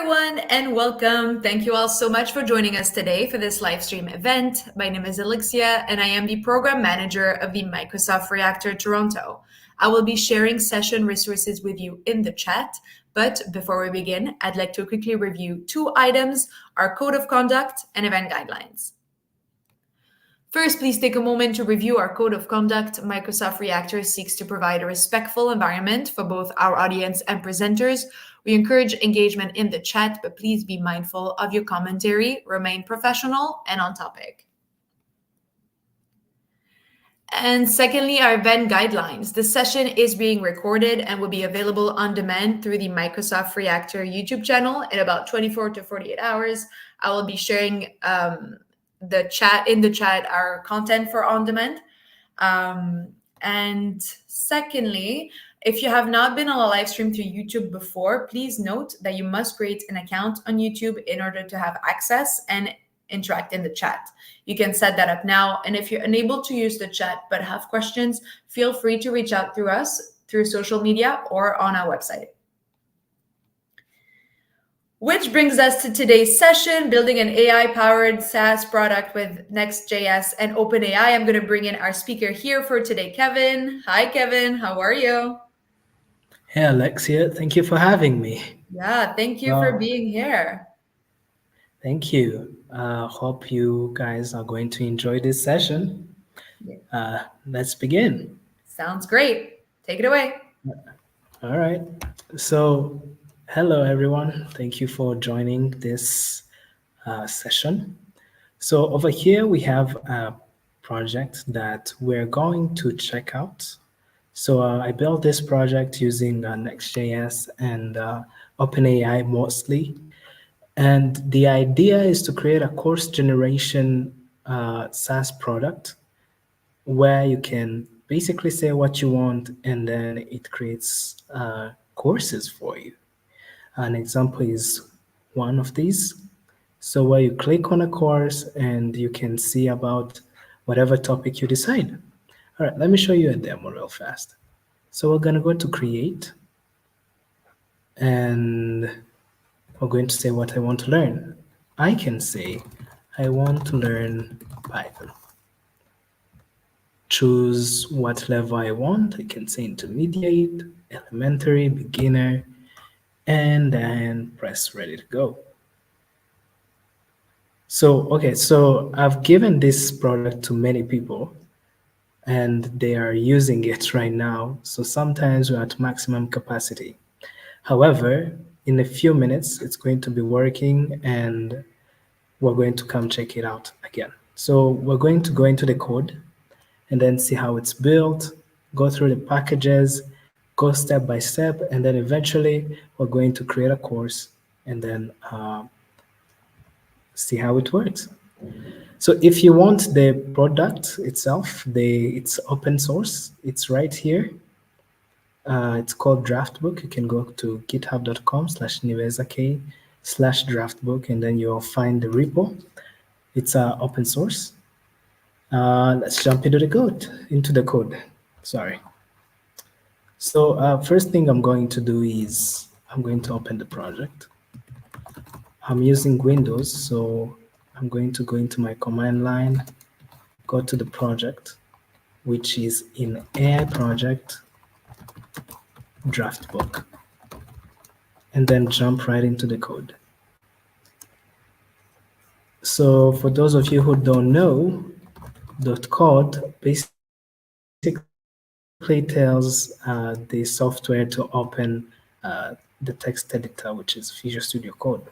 everyone, and welcome. Thank you all so much for joining us today for this live stream event. My name is Alexia, and I am the program manager of the Microsoft Reactor Toronto. I will be sharing session resources with you in the chat, but before we begin, I'd like to quickly review two items, our code of conduct and event guidelines. First, please take a moment to review our code of conduct. Microsoft Reactor seeks to provide a respectful environment for both our audience and presenters. We encourage engagement in the chat, but please be mindful of your commentary, remain professional and on topic. And secondly, our event guidelines. The session is being recorded and will be available on demand through the Microsoft Reactor YouTube channel in about 24 to 48 hours. I will be sharing the chat our content for on demand. And secondly, if you have not been on a live stream through YouTube before, please note that you must create an account on YouTube in order to have access and interact in the chat. You can set that up now. And if you're unable to use the chat but have questions, feel free to reach out through us through social media or on our website. Which brings us to today's session, building an AI-powered SaaS product with Next.js and OpenAI. I'm going to bring in our speaker here for today, Kevin. Hi, Kevin. How are you? Hey, Alexia. Thank you for having me. Yeah, thank you for being here. Thank you. Hope you guys are going to enjoy this session. Let's begin. Sounds great. Take it away. All right. So, hello, everyone. Thank you for joining this session. So over here, we have a project that we're going to check out. So I built this project using Next.js and OpenAI mostly. And the idea is to create a course generation SaaS product where you can basically say what you want and then it creates courses for you. An example is one of these. So where you click on a course and you can see about whatever topic you decide. All right, let me show you a demo real fast. So we're going to go to create and we're going to say what I want to learn. I can say I want to learn Python. Choose what level I want. I can say intermediate, elementary, beginner, and then press ready to go. So, okay, so I've given this product to many people and they are using it right now. So sometimes we're at maximum capacity. However, in a few minutes, it's going to be working and we're going to come check it out again. So we're going to go into the code and then see how it's built, go through the packages, go step by step, and then eventually we're going to create a course and then see how it works. So if you want the product itself, it's open source. It's right here. It's called Draftbook. You can go to github.com/nivezak/draftbook, and then you'll find the repo. It's open source. Let's jump into the code. Sorry. So first thing I'm going to do is I'm going to open the project. I'm using Windows, so I'm going to go into my command line, go to the project, which is in AI project Draftbook, and then jump right into the code. So for those of you who don't know, .code basically tells the software to open the text editor, which is Visual Studio Code.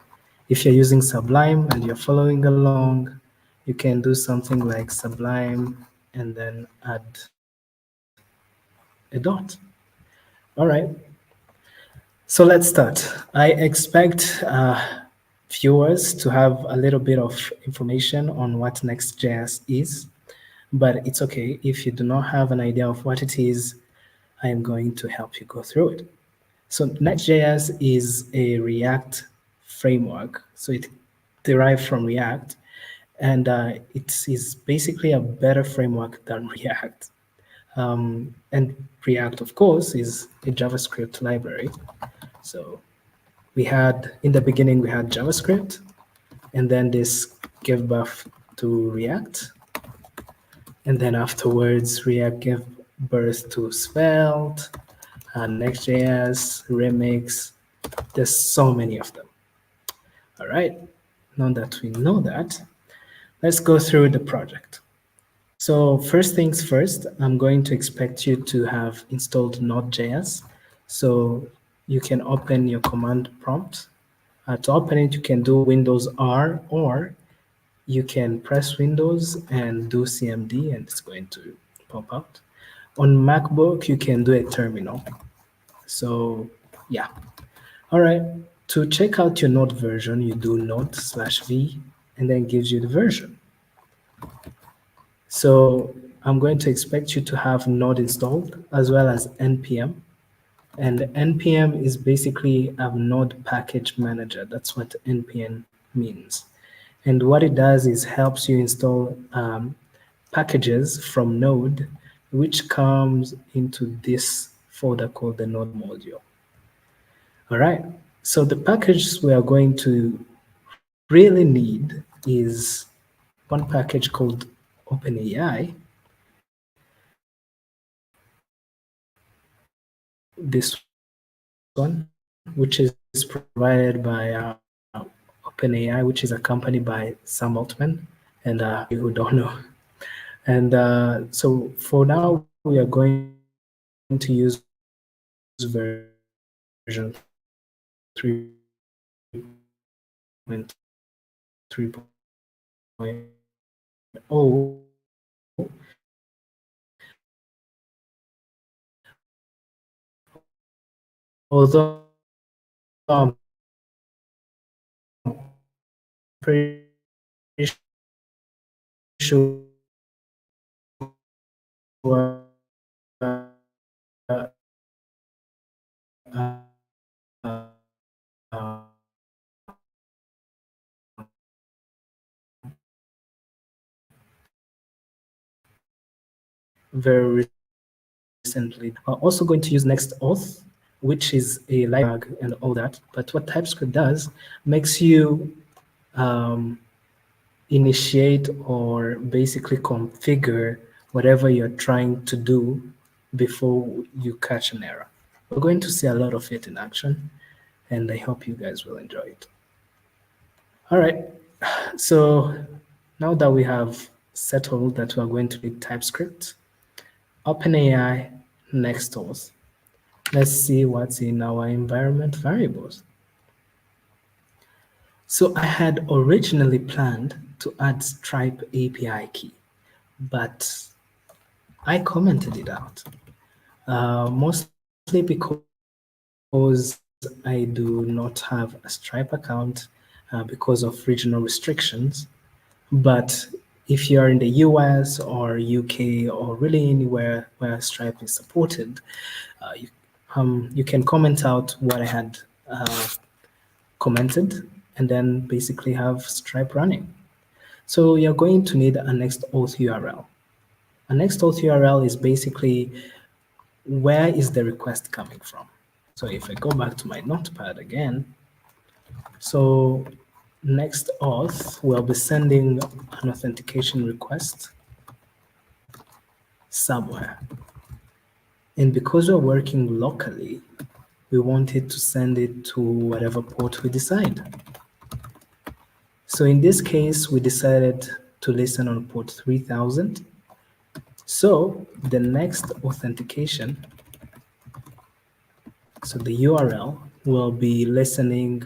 If you're using Sublime and you're following along, you can do something like Sublime and then add a dot. All right. So let's start. I expect viewers to have a little bit of information on what Next.js is, but it's okay. If you do not have an idea of what it is, I am going to help you go through it. So Next.js is a React framework. So it derived from React, and it is basically a better framework than React. And React, of course, is a JavaScript library. So We had, in the beginning, we had JavaScript, and then this gave birth to React. And then afterwards, React gave birth to Svelte, Next.js, Remix. There's so many of them. All right, now that we know that, let's go through the project. So first things first, I'm going to expect you to have installed Node.js. So you can open your command prompt. To open it, you can do Windows R, or you can press Windows and do CMD and it's going to pop out. On MacBook, you can do a terminal. So yeah. All right. To check out your Node version, you do node/v and then gives you the version. So I'm going to expect you to have Node installed as well as npm. And npm is basically a Node package manager. That's what npm means. And what it does is helps you install packages from Node, which comes into this folder called the Node module. All right. So the package we are going to really need is one package called OpenAI. This one, which is provided by OpenAI, which is a company by Sam Altman, and you who don't know. And so for now, we are going to use version 3.0 recently. We're also going to use NextAuth, which is a library and all that. But what TypeScript does makes you initiate or basically configure whatever you're trying to do before you catch an error. We're going to see a lot of it in action, and I hope you guys will enjoy it. All right, so now that we have settled that we're going to need TypeScript, OpenAI, NextAuth. Let's see what's in our environment variables. So I had originally planned to add Stripe API key, but I commented it out, mostly because I do not have a Stripe account because of regional restrictions. But if you are in the US or UK or really anywhere where Stripe is supported, you can comment out what I had commented and then basically have Stripe running. So you're going to need a NextAuth URL. A NextAuth URL is basically where is the request coming from. So if I go back to my notepad again, so NextAuth will be sending an authentication request somewhere. And because we're working locally, we want it to send it to whatever port we decide. So in this case, we decided to listen on port 3000. So the next authentication, so the URL will be listening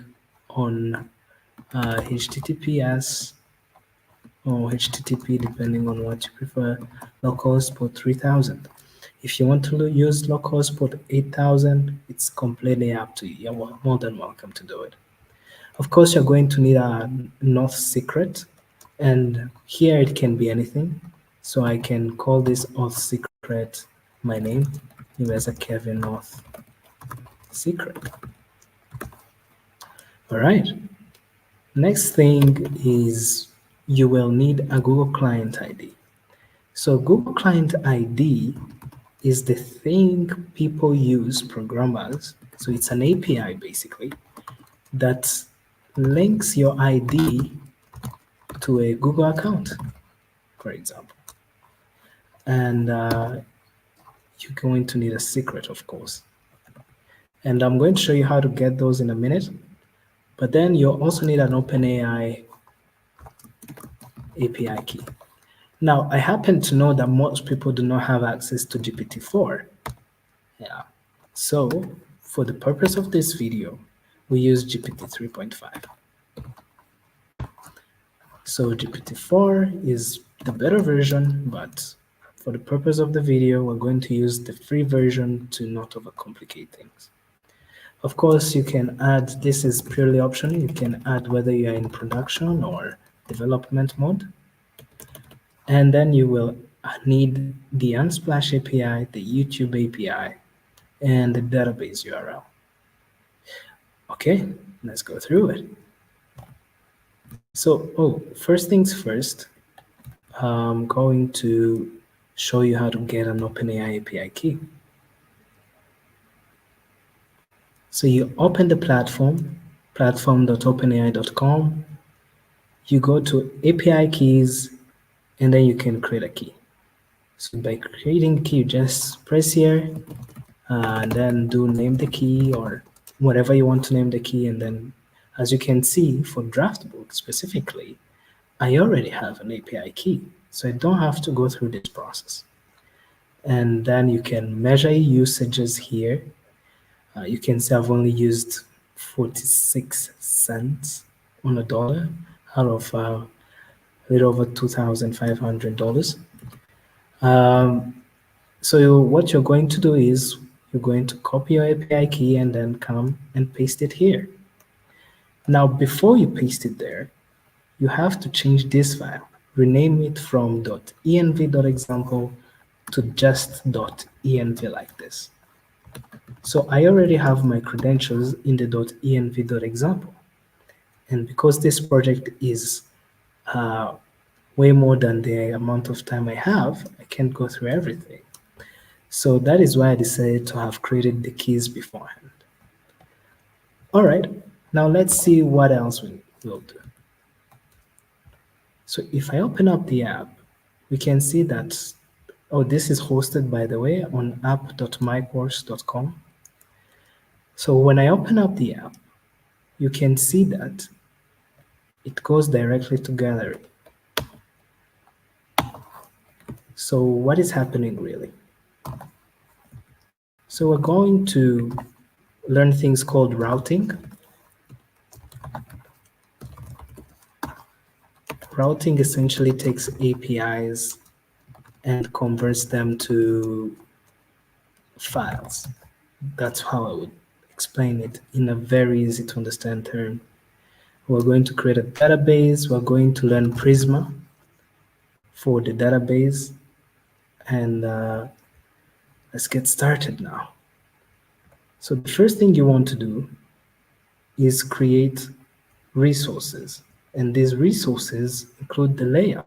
on HTTPS or HTTP, depending on what you prefer, localhost port 3000. If you want to use localhost port 8000, it's completely up to you. You're more than welcome to do it. Of course, you're going to need a North secret, and here it can be anything. So I can call this auth secret my name. Here's a Kevin North secret. All right. Next thing is you will need a Google Client ID. So Google Client ID is the thing people use, programmers. So it's an API basically that links your ID to a Google account, for example. And you're going to need a secret, of course. And I'm going to show you how to get those in a minute. But then you'll also need an OpenAI API key. Now, I happen to know that most people do not have access to GPT-4. Yeah. So, for the purpose of this video, we use GPT 3.5. So GPT-4 is the better version, but for the purpose of the video, we're going to use the free version to not overcomplicate things. Of course, you can add, this is purely optional, you can add whether you are in production or development mode. And then you will need the Unsplash API, the YouTube API, and the database URL. Okay, let's go through it. So, first things first, I'm going to show you how to get an OpenAI API key. So you open the platform.openai.com, you go to API keys, and then you can create a key. So by creating the key, you just press here, and then do name the key or whatever you want to name the key. And then as you can see, for Draftbook specifically, I already have an API key, so I don't have to go through this process. And then you can measure usages here. You can say I've only used 46 cents on a dollar out of a little over $2,500. So what you're going to do is you're going to copy your API key and then come and paste it here. Now, before you paste it there, you have to change this file, rename it from .env.example to just .env like this. So I already have my credentials in the .env.example. And because this project is way more than the amount of time I have, I can't go through everything. So that is why I decided to have created the keys beforehand. All right, now let's see what else we'll do. So if I open up the app, we can see that, this is hosted, by the way, on app.mycourse.com. So when I open up the app, you can see that it goes directly to gallery. So what is happening really? So we're going to learn things called routing. Routing essentially takes APIs and converts them to files. That's how I would explain it in a very easy to understand term. We're going to create a database. We're going to learn Prisma for the database. And let's get started now. So the first thing you want to do is create resources. And these resources include the layout.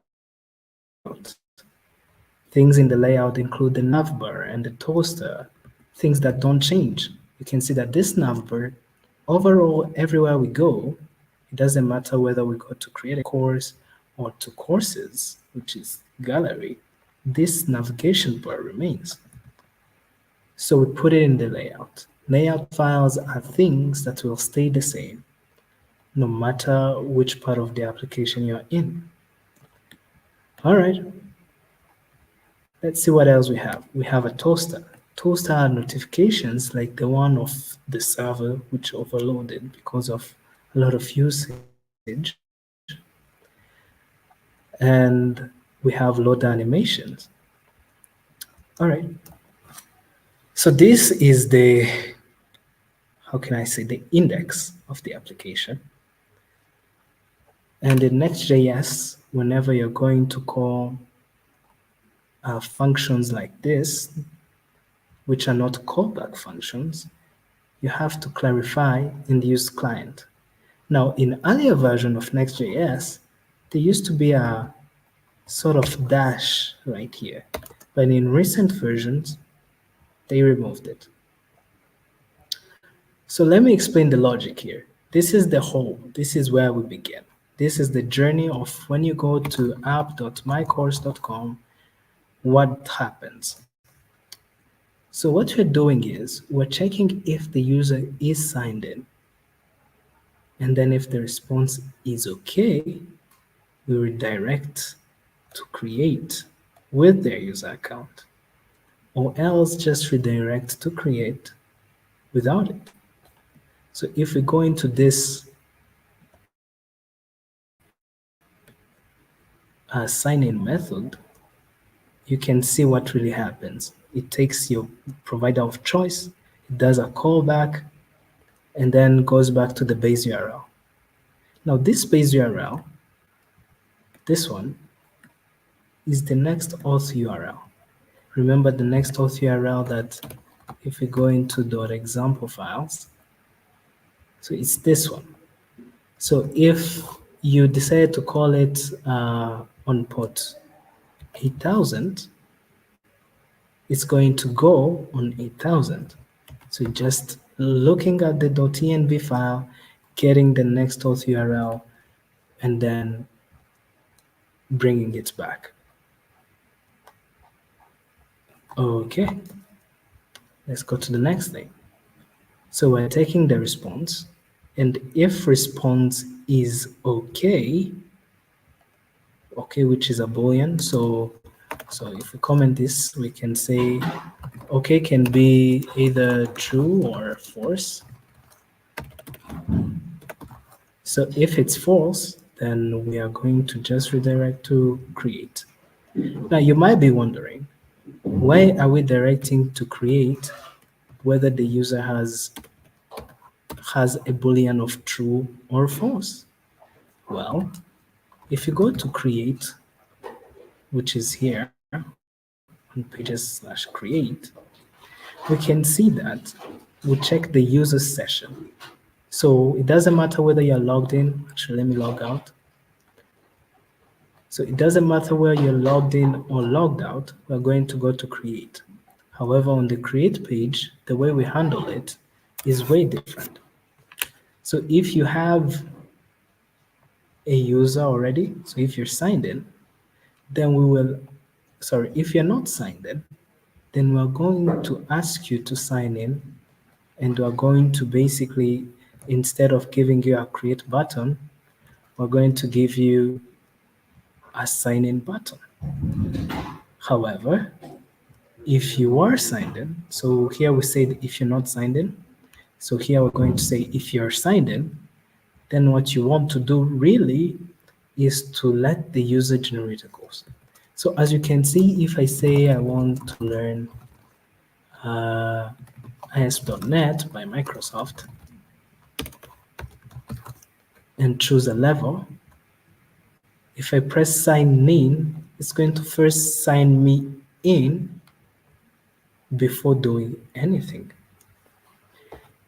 Things in the layout include the navbar and the toaster, things that don't change. You can see that this navbar, overall, everywhere we go, it doesn't matter whether we go to create a course or to courses, which is gallery, this navigation bar remains. So we put it in the layout. Layout files are things that will stay the same, no matter which part of the application you're in. All right. Let's see what else we have. We have a toaster. Toaster are notifications like the one of the server which overloaded because of a lot of usage. And we have load animations. All right. So this is the, how can I say, the index of the application. And in Next.js, whenever you're going to call functions like this, which are not callback functions, you have to clarify and use client. Now, in earlier version of Next.js, there used to be a sort of dash right here, but in recent versions, they removed it. So let me explain the logic here. This is the whole. This is where we begin. This is the journey of when you go to app.mycourse.com, what happens. So what we're doing is we're checking if the user is signed in. And then if the response is okay, we redirect to create with their user account, or else just redirect to create without it. So if we go into this sign-in method, you can see what really happens. It takes your provider of choice, it does a callback, and then goes back to the base URL. Now this base URL, this one, is the next auth URL. Remember the next auth URL that if we go into .example files, so it's this one. So if you decide to call it on port 8000, it's going to go on 8000. So just looking at the .env file, getting the next auth URL, and then bringing it back. Okay, let's go to the next thing. So we're taking the response, and if response is okay, which is a boolean, so if we comment this, we can say okay can be either true or false. So if it's false, then we are going to just redirect to create. Now you might be wondering, why are we directing to create whether the user has a boolean of true or false? Well, if you go to create, which is here on pages/create, we can see that we check the user session. So it doesn't matter whether you're logged in. Actually, let me log out. So it doesn't matter whether you're logged in or logged out, we're going to go to create. However, on the create page, the way we handle it is way different. So if you have a user already, so if you're signed in, then if you're not signed in, then we're going to ask you to sign in, and we're going to basically, instead of giving you a create button, we're going to give you a sign in button. However, if you are signed in, so here we said if you're not signed in, so here we're going to say if you're signed in, then what you want to do really is to let the user generate a course. So as you can see, if I say I want to learn AS.NET by Microsoft and choose a level, if I press sign in, it's going to first sign me in before doing anything.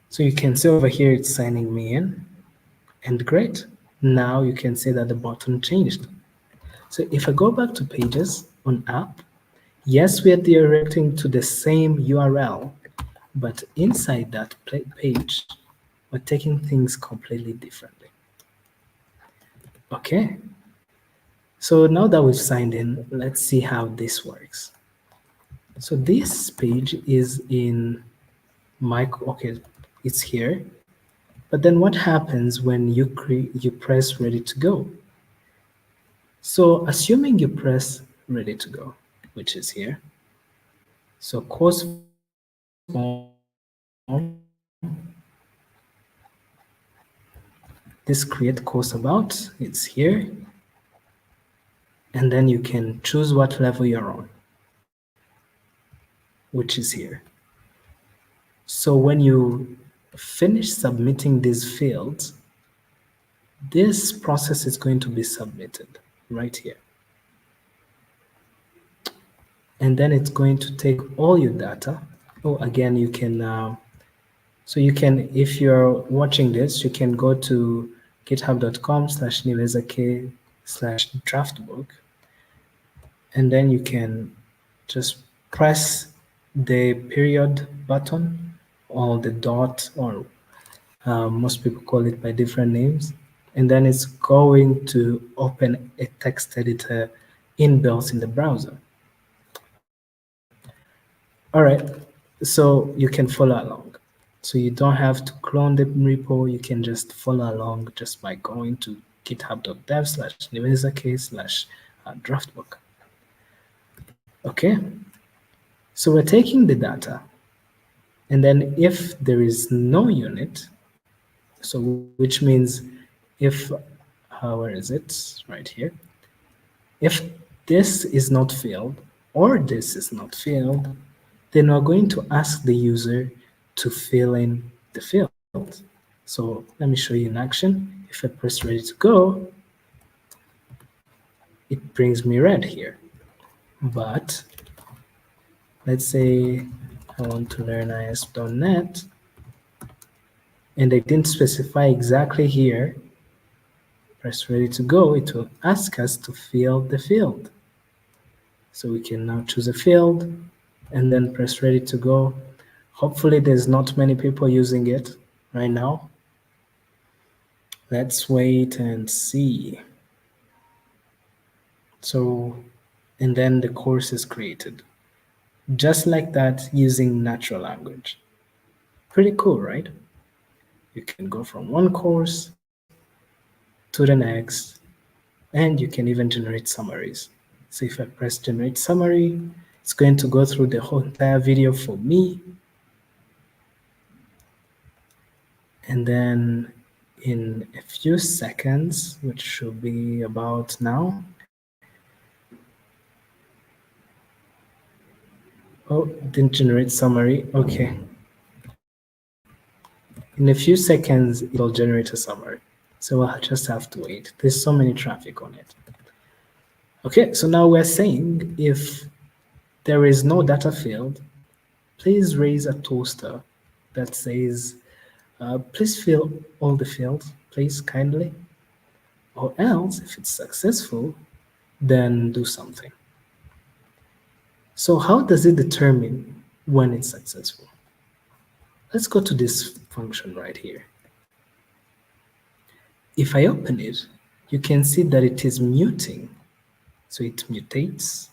So you can see over here it's signing me in, and great. Now you can see that the button changed. So if I go back to pages on app, yes, we are directing to the same URL, but inside that page, we're taking things completely differently. Okay, so now that we've signed in, let's see how this works. So this page is in okay, it's here. But then what happens when you press ready to go? So assuming you press ready to go, which is here. So course form, this create course about, it's here. And then you can choose what level you're on, which is here. So when you finish submitting these fields, this process is going to be submitted right here. And then it's going to take all your data. Oh, again, you can, so you can, if you're watching this, you can go to github.com/nilezak/draftbook, and then you can just press the period button or the dot or Most people call it by different names. And then it's going to open a text editor inbuilt in the browser. All right, so you can follow along. So you don't have to clone the repo, you can just follow along just by going to github.dev/nivenzake/draftbook. Okay, so we're taking the data, and then if there is no unit, so which means if, where is it? Right here. If this is not filled or this is not filled, then we're going to ask the user to fill in the fields. So let me show you in action. If I press ready to go, it brings me red here. But let's say I want to learn ASP.NET and I didn't specify exactly here, press ready to go, it will ask us to fill the field. So we can now choose a field and then press ready to go. Hopefully there's not many people using it right now. Let's wait and see. So, and then the course is created. Just like that, using natural language. Pretty cool, right? You can go from one course to the next, and you can even generate summaries. So if I press generate summary, it's going to go through the whole entire video for me. And then in a few seconds, which should be about now. Oh, didn't generate summary. Okay. In a few seconds, it will generate a summary. So I'll just have to wait. There's so many traffic on it. Okay, so now we're saying if there is no data field, please raise a toaster that says, please fill all the fields, please kindly. Or else, if it's successful, then do something. So how does it determine when it's successful? Let's go to this function right here. If I open it, you can see that it is muting. So it mutates.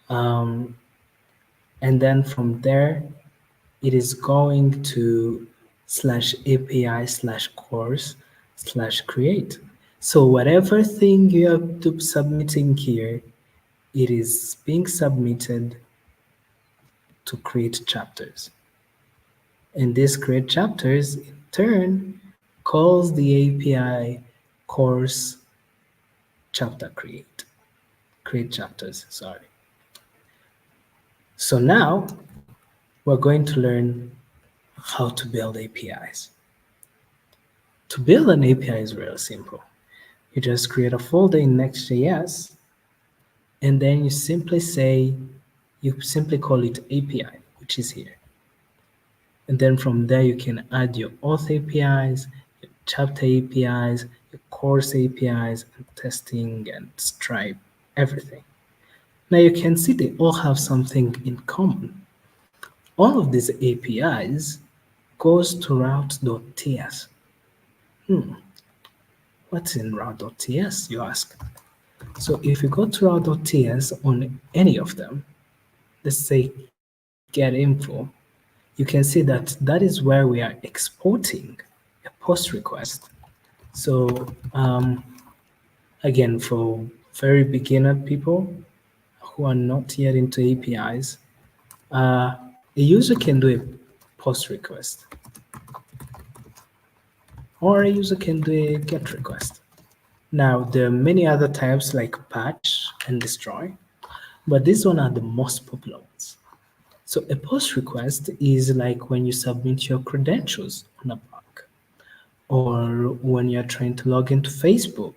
And then from there, it is going to /API/course/create. So whatever thing you are submitting here, it is being submitted to create chapters. And this create chapters in turn calls the API course chapter create chapters, sorry. So now we're going to learn how to build APIs. To build an API is real simple. You just create a folder in Next.js, and then you simply call it API, which is here. And then from there, you can add your auth APIs, your chapter APIs, your course APIs, and testing and Stripe, everything. Now you can see they all have something in common. All of these APIs goes to route.ts. What's in route.ts, you ask? So if you go to route.ts on any of them, let's say get info, you can see that that is where we are exporting a post request. So again, for very beginner people who are not yet into APIs, a user can do a post request, or a user can do a GET request. Now, there are many other types like patch and destroy, but these one are the most popular ones. So a post request is like when you submit your credentials on a bank, or when you're trying to log into Facebook,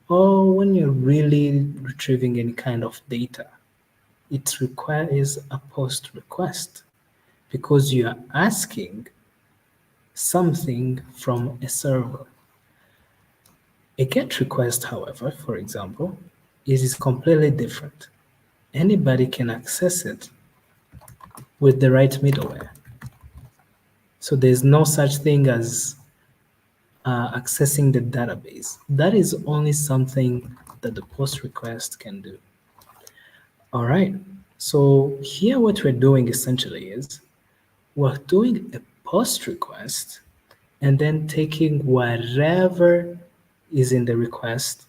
or when you're really retrieving any kind of data. It requires a post request because you are asking something from a server. A GET request, however, for example, is completely different. Anybody can access it with the right middleware. So there's no such thing as accessing the database. That is only something that the post request can do. All right. So here what we're doing essentially is we're doing a post request and then taking whatever is in the request,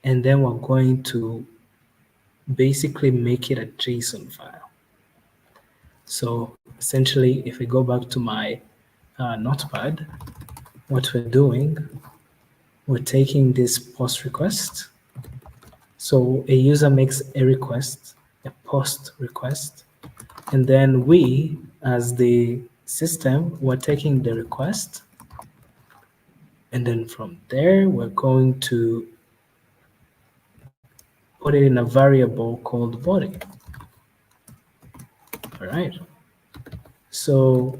and then we're going to basically make it a JSON file. So essentially, if I go back to my notepad, what we're doing, we're taking this post request. So a user makes a request, a post request, and then we, as the system, we're taking the request, and then from there, we're going to put it in a variable called body. All right. So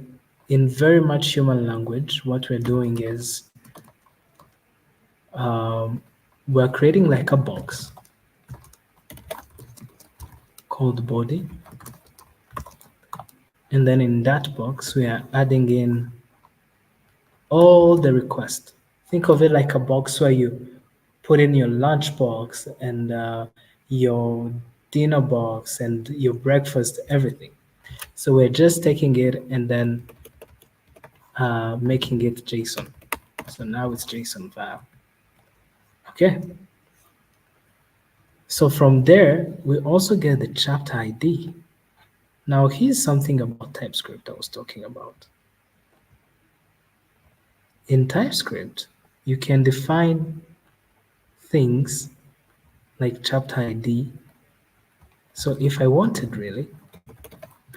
in very much human language, what we're doing is we're creating like a box called body. And then in that box, we are adding in all the requests. Think of it like a box where you put in your lunch box and your dinner box and your breakfast, everything. So we're just taking it and then making it JSON. So now it's JSON file. Okay. So from there, we also get the chapter ID. Now here's something about TypeScript I was talking about. In TypeScript, you can define things like chapter ID. So if I wanted really,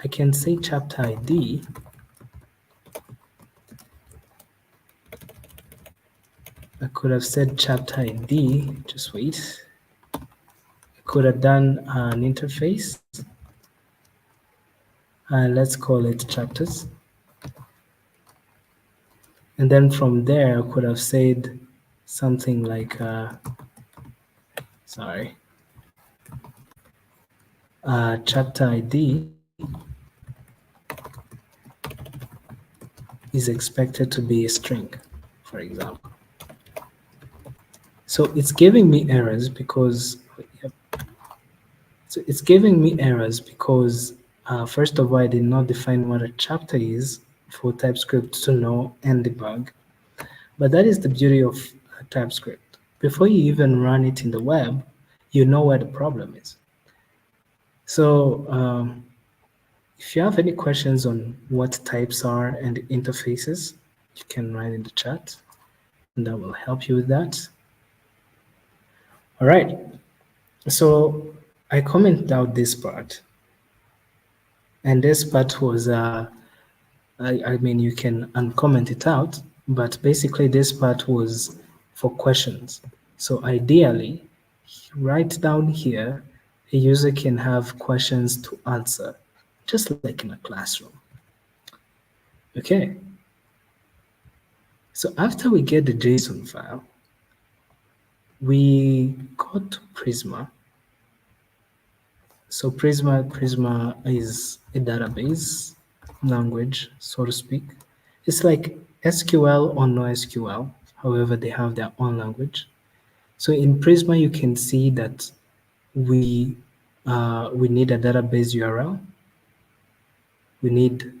I can say chapter ID I could have said chapter ID, just wait. I could have done an interface. Let's call it chapters. And then from there, I could have said something like, chapter ID is expected to be a string, for example. So it's giving me errors because, first of all, I did not define what a chapter is for TypeScript to know and debug. But that is the beauty of TypeScript. Before you even run it in the web, you know where the problem is. So if you have any questions on what types are and interfaces, you can write in the chat, and that will help you with that. All right. So I commented out this part, and this part was, I mean, you can uncomment it out, but basically this part was for questions. So ideally, right down here, a user can have questions to answer, just like in a classroom. Okay. So after we get the JSON file, we go to Prisma. So Prisma is a database language, so to speak. It's like SQL or NoSQL. However, they have their own language. So in Prisma, you can see that we need a database URL. We need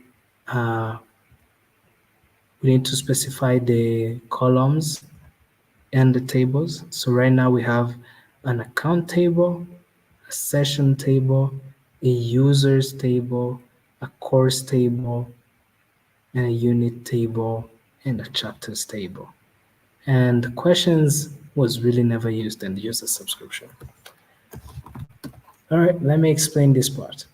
to specify the columns and the tables. So right now we have an account table, a session table, a users table, a course table, and a unit table, and a chapters table. And questions was really never used in the user subscription. All right, let me explain this part.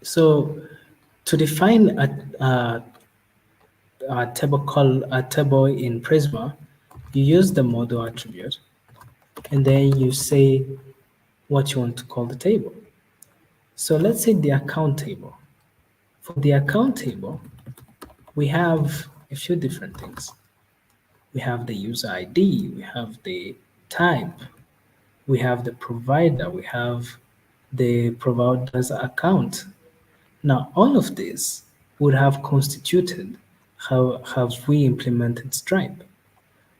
So to define a table in Prisma, you use the model attribute, and then you say what you want to call the table. So let's say the account table. For the account table, we have a few different things. We have the user ID, we have the type, we have the provider, we have the provider's account. Now, all of this would have constituted how have we implemented Stripe.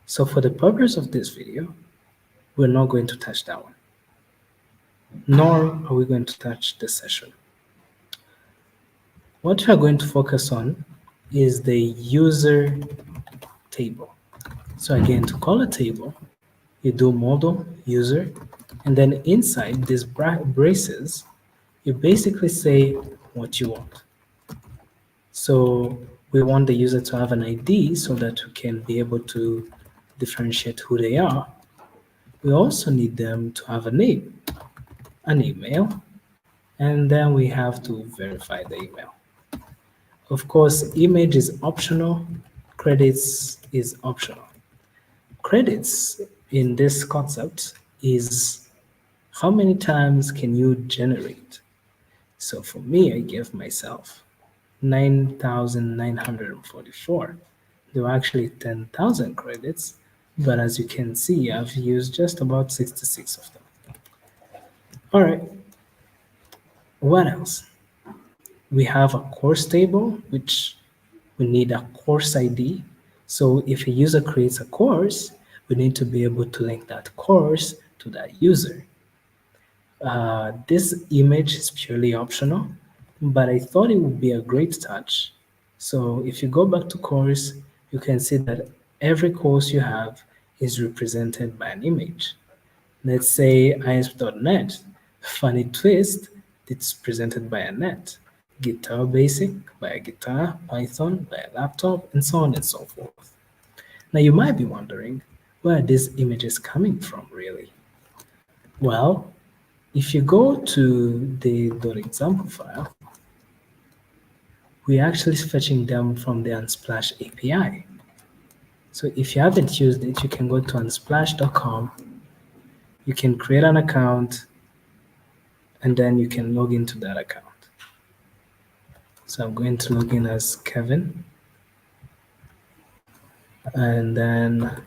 So for the purpose of this video, we're not going to touch that one, nor are we going to touch this session. What we are going to focus on is the user table. So again, to call a table, you do model user, and then inside these braces, you basically say what you want. So we want the user to have an ID so that we can be able to differentiate who they are. We also need them to have a name, an email, and then we have to verify the email. Of course, image is optional, credits is optional. Credits in this concept is how many times can you generate? So for me, I gave myself 9,944. There were actually 10,000 credits, but as you can see, I've used just about 66 of them. All right, what else? We have a course table, which we need a course ID. So if a user creates a course, we need to be able to link that course to that user. This image is purely optional, but I thought it would be a great touch. So if you go back to course, you can see that every course you have is represented by an image. Let's say ASP.NET, funny twist, it's presented by a net. Guitar Basic by a guitar, Python by a laptop, and so on and so forth. Now you might be wondering, where are these images coming from really? Well, if you go to the .example file, we're actually fetching them from the Unsplash API. So if you haven't used it, you can go to unsplash.com, you can create an account, and then you can log into that account. So I'm going to log in as Kevin, and then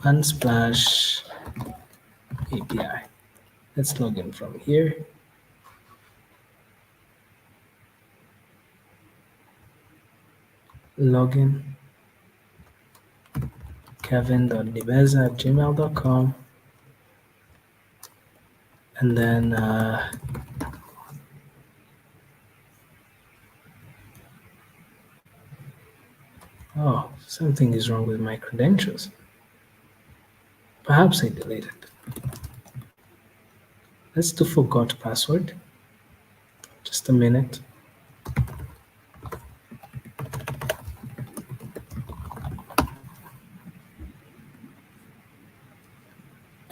Unsplash API. Let's log in from here. Login kevin.nibeza@gmail.com, and then oh, something is wrong with my credentials. Perhaps I deleted. Let's do forgot password. Just a minute.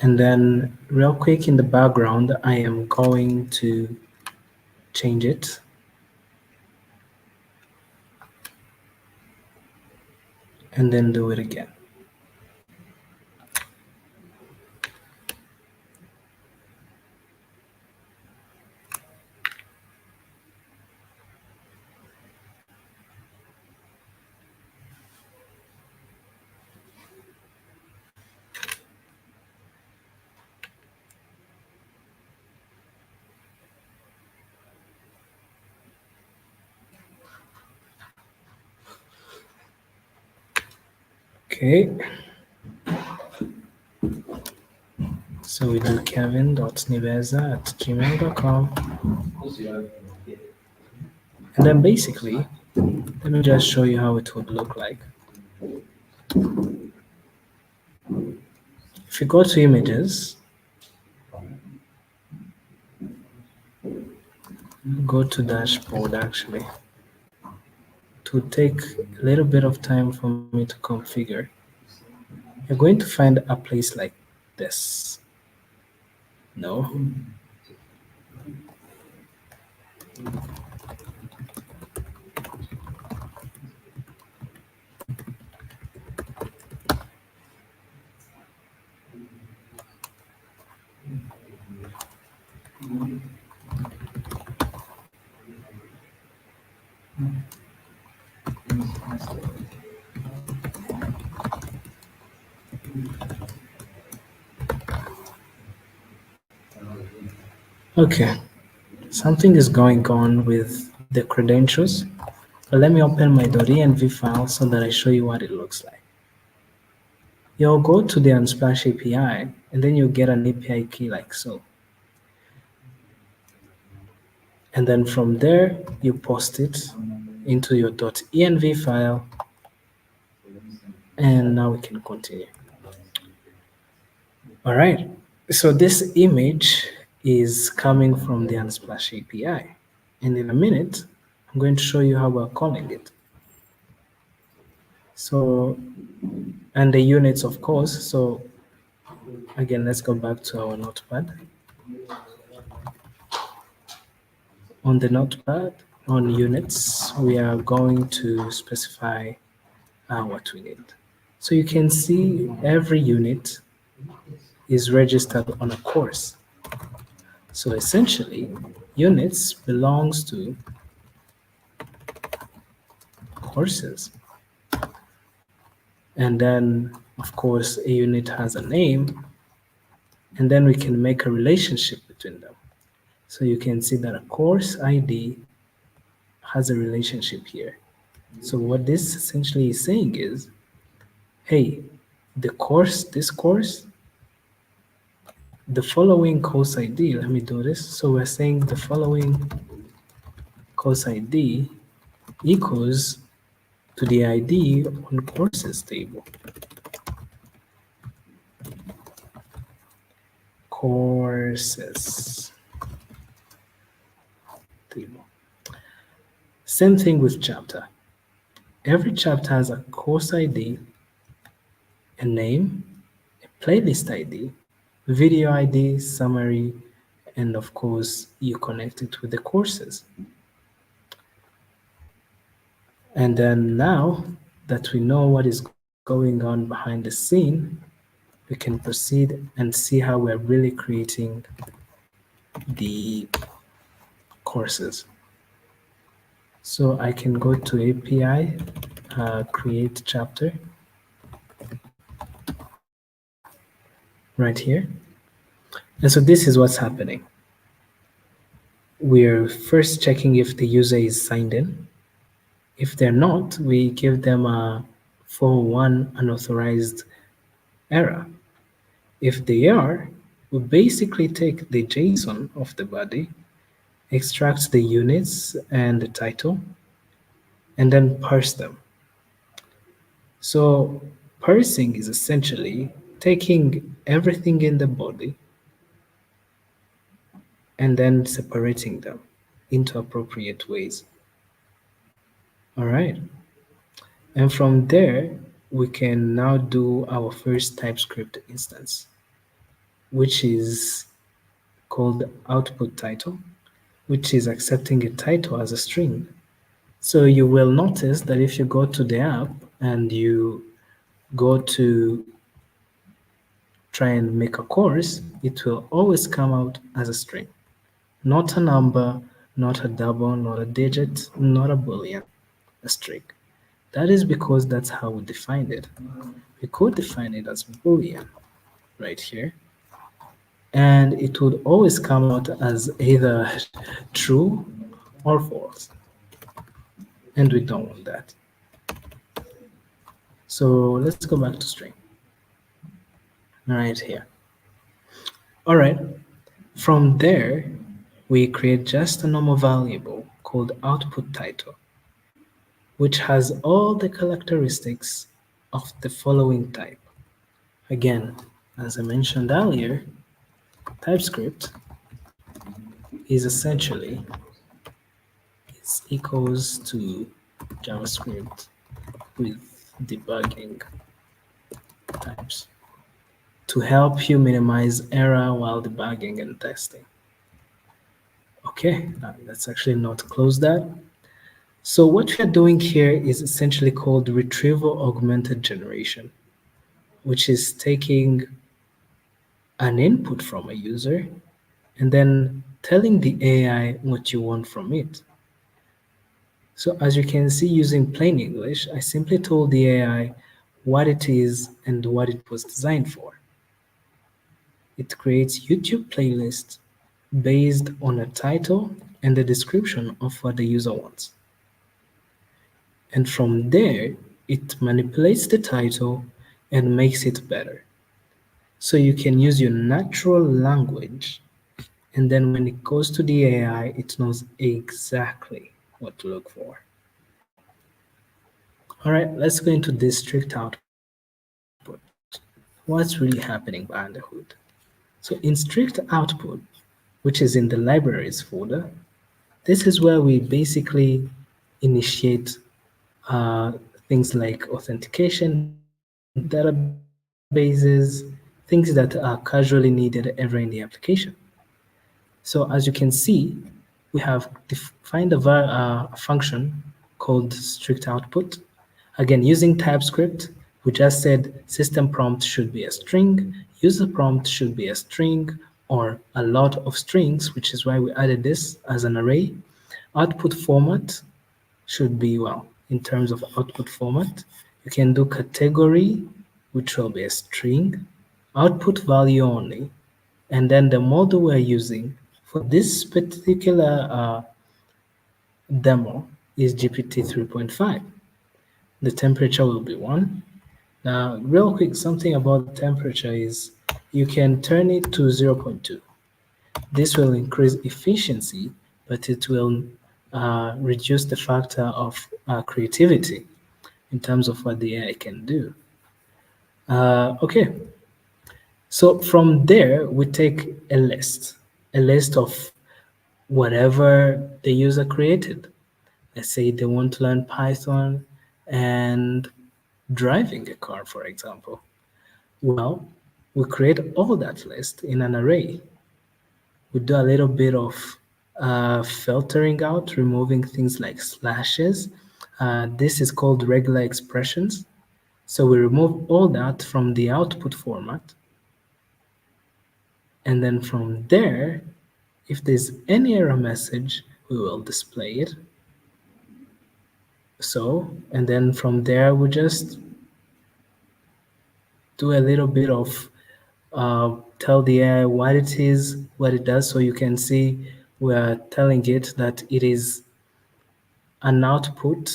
And then real quick in the background, I am going to change it. And then do it again. Okay. So we do kevin.nibeza@gmail.com. And then basically, let me just show you how it would look like. If you go to images, go to dashboard actually. It would take a little bit of time for me to configure. You're going to find a place like this. No. Okay, something is going on with the credentials. But let me open my .env file so that I show you what it looks like. You'll go to the Unsplash API and then you'll get an API key like so. And then from there, you post it into your .env file, and now we can continue. All right, so this image is coming from the Unsplash API, and in a minute, I'm going to show you how we're calling it. So, and the units, of course. So again, let's go back to our notepad. On the notepad, on units, we are going to specify what we need. So you can see every unit is registered on a course. So essentially, units belongs to courses. And then, of course, a unit has a name, and then we can make a relationship between them. So you can see that a course ID has a relationship here. So what this essentially is saying is, hey, this course, the following course ID, let me do this. So we're saying the following course ID equals to the ID on courses table. Courses table. Same thing with chapter. Every chapter has a course ID, a name, a playlist ID, video ID, summary, and of course, you connect it with the courses. And then now that we know what is going on behind the scene, we can proceed and see how we're really creating the courses. So I can go to API, create chapter right here. And so this is what's happening. We're first checking if the user is signed in. If they're not, we give them a 401 unauthorized error. If they are, we basically take the JSON of the body, extract the units and the title, and then parse them. So parsing is essentially taking everything in the body and then separating them into appropriate ways. All right. And from there, we can now do our first TypeScript instance, which is called output title, which is accepting a title as a string. So you will notice that if you go to the app and you go to try and make a course, it will always come out as a string. Not a number, not a double, not a digit, not a boolean, a string. That is because that's how we defined it. We could define it as boolean right here, and it would always come out as either true or false, and we don't want that. So let's go back to string right here. All right, from there, we create just a normal variable called output title, which has all the characteristics of the following type. Again, as I mentioned earlier, TypeScript is essentially is equals to JavaScript with debugging types to help you minimize error while debugging and testing. Okay, let's actually not close that. So what we are doing here is essentially called retrieval augmented generation, which is taking an input from a user and then telling the AI what you want from it. So as you can see, using plain English, I simply told the AI what it is and what it was designed for. It creates YouTube playlists based on a title and the description of what the user wants. And from there, it manipulates the title and makes it better. So you can use your natural language, and then when it goes to the AI, it knows exactly what to look for. All right, let's go into district output. What's really happening behind the hood? So in strict output, which is in the libraries folder, this is where we basically initiate uh, things like authentication databases, things that are casually needed ever in the application. So as you can see, we have defined a function called strict output. Again, using TypeScript, we just said system prompt should be a string, user prompt should be a string, or a lot of strings, which is why we added this as an array. Output format should be, well, in terms of output format, you can do category, which will be a string, output value only, and then the model we're using for this particular demo is GPT 3.5. The temperature will be 1. Now, real quick, something about the temperature is you can turn it to 0.2. This will increase efficiency, but it will reduce the factor of creativity in terms of what the AI can do. Okay, so from there, we take a list of whatever the user created. Let's say they want to learn Python and driving a car, for example. Well, we create all that list in an array. We do a little bit of filtering out, removing things like slashes. This is called regular expressions. So we remove all that from the output format. And then from there, if there's any error message, we will display it. So, and then from there, we just do a little bit of tell the AI what it is, what it does. So you can see we're telling it that it is an output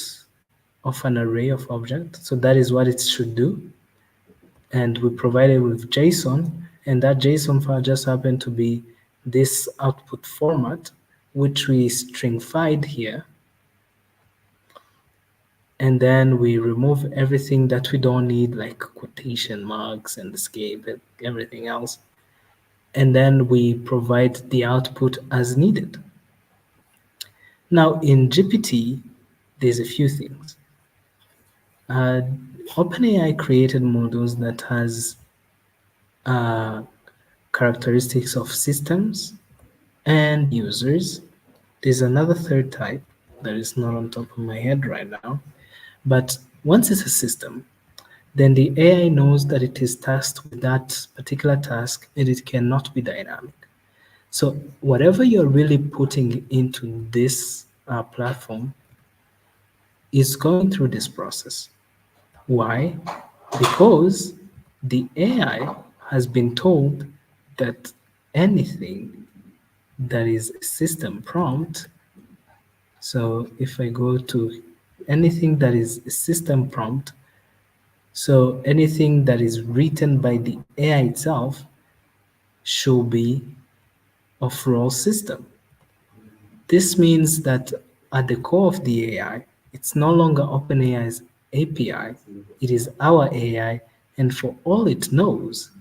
of an array of objects. So that is what it should do. And we provide it with JSON, and that JSON file just happened to be this output format, which we stringified here. And then we remove everything that we don't need, like quotation marks and escape and everything else. And then we provide the output as needed. Now in GPT, there's a few things. OpenAI created models that has uh, characteristics of systems and users. There's another third type that is not on top of my head right now. But once it's a system, then the AI knows that it is tasked with that particular task and it cannot be dynamic. So whatever you're really putting into this platform is going through this process. Why? Because the AI has been told that anything that is a system prompt, so if I go to anything that is a system prompt, so anything that is written by the AI itself should be of raw system. This means that at the core of the AI, it's no longer OpenAI's API, it is our AI, and for all it knows,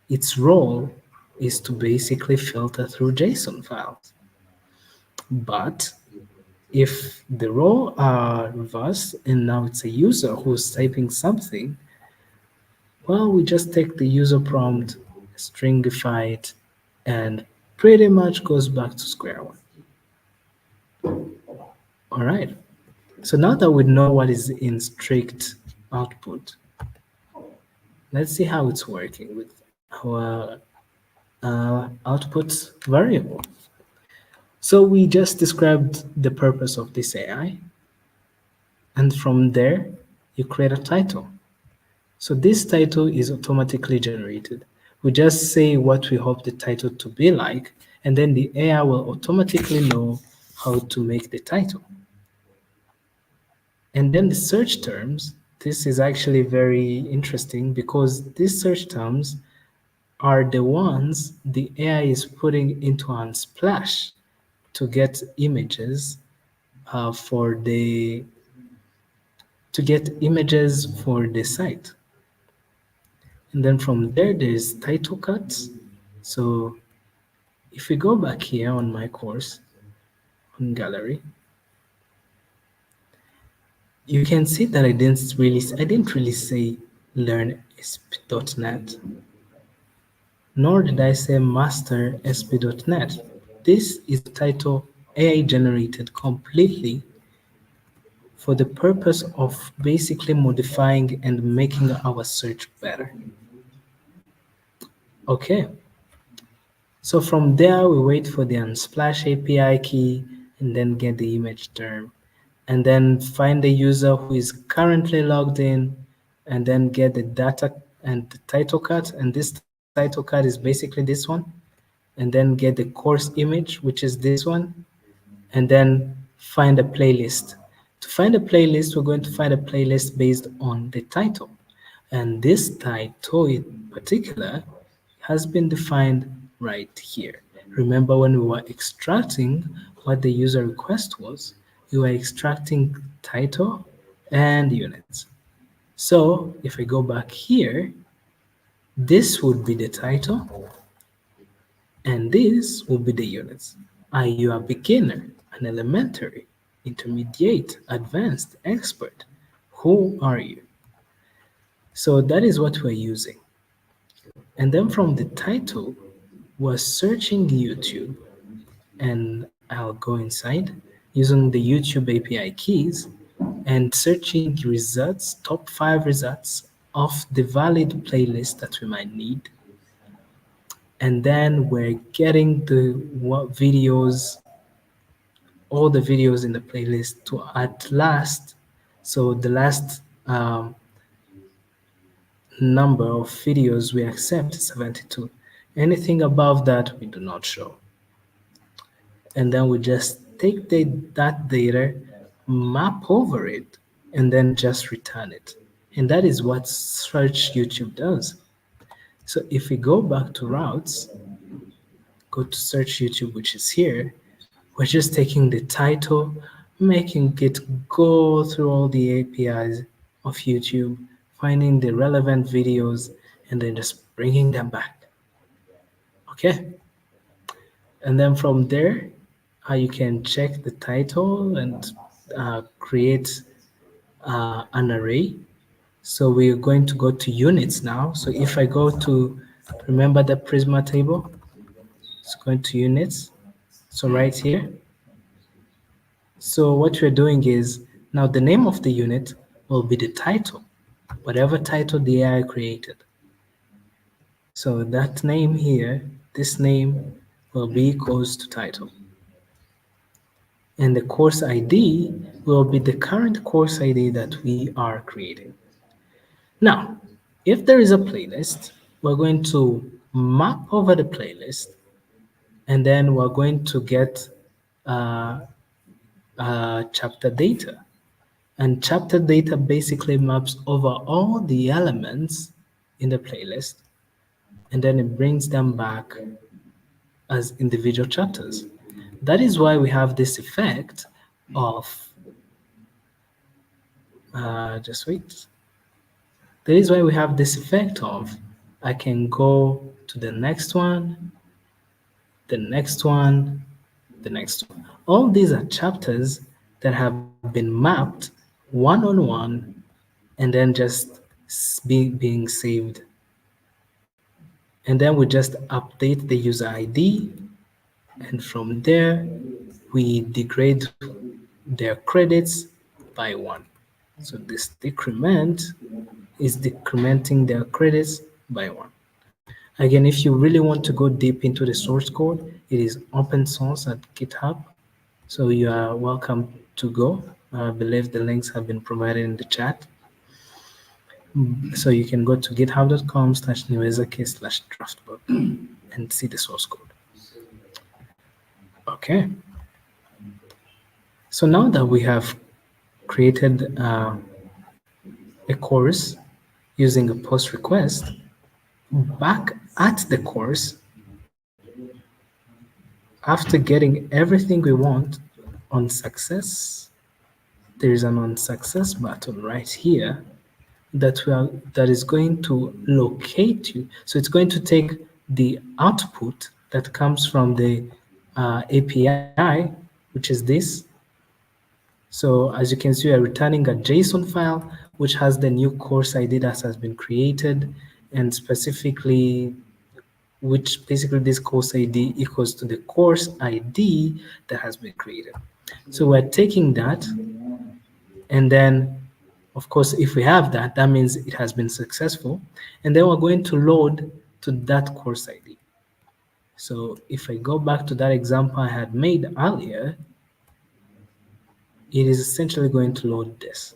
its role is to basically filter through JSON files. But if the role are reversed and now it's a user who's typing something, well, we just take the user prompt, stringify it, and pretty much goes back to square one. All right. So now that we know what is in strict output, let's see how it's working with our output variable. So we just described the purpose of this AI, and from there, you create a title. So this title is automatically generated. We just say what we hope the title to be like, And then the AI will automatically know how to make the title. And then the search terms, this is actually very interesting because these search terms are the ones the AI is putting into Unsplash to get images for the site. And then from there, there's title cuts. So if we go back here on my course on gallery, you can see that I didn't really say learn ASP.NET, nor did I say master ASP.NET. This is a title AI generated completely for the purpose of basically modifying and making our search better. Okay, so from there we wait for the Unsplash API key and then get the image term and then find the user who is currently logged in and then get the data and the title cut, and this title cut is basically this one, and then get the course image, which is this one, and then find a playlist. To find a playlist, we're going to find a playlist based on the title. And this title in particular has been defined right here. Remember when we were extracting what the user request was, we were extracting title and units. So if I go back here, this would be the title and this will be the units. Are you a beginner, an elementary, intermediate, advanced, expert? Who are you? So that is what we're using. And then from the title, we're searching YouTube, and I'll go inside using the YouTube API keys and searching results, top 5 results of the valid playlist that we might need. And then we're getting the videos, all the videos in the playlist to at last, so the last number of videos we accept is 72. Anything above that we do not show. And then we just take that data, map over it, and then just return it. And that is what search YouTube does. So if we go back to routes, go to search YouTube, which is here, we're just taking the title, making it go through all the APIs of YouTube, finding the relevant videos, and then just bringing them back. Okay? And then from there, you can check the title and create an array. So we're going to go to units now. So if I go to, remember the Prisma table? It's going to units. So right here. So what we're doing is, now the name of the unit will be the title, whatever title the AI created. So that name here, this name will be equals to title. And the course ID will be the current course ID that we are creating. Now, if there is a playlist, we're going to map over the playlist, and then we're going to get chapter data. And chapter data basically maps over all the elements in the playlist, and then it brings them back as individual chapters. That is why we have this effect of, just wait. That is why we have this effect of, I can go to the next one, the next one, the next one. All these are chapters that have been mapped one-on-one and then just being saved. And then we just update the user ID, and from there we degrade their credits by 1. So this decrement is decrementing their credits by 1. Again, if you really want to go deep into the source code, it is open source at GitHub. So you are welcome to go. I believe the links have been provided in the chat. So you can go to github.com/niwezake/draftbook and see the source code. Okay. So now that we have created a course using a post request, back at the course, after getting everything we want on success, there is an on success button right here that is going to locate you. So it's going to take the output that comes from the API, which is this. So as you can see, we are returning a JSON file which has the new course ID that has been created, and specifically which basically this course ID equals to the course ID that has been created. So we're taking that, and then of course if we have that, that means it has been successful, and then we're going to load to that course ID. So if I go back to that example I had made earlier, it is essentially going to load this.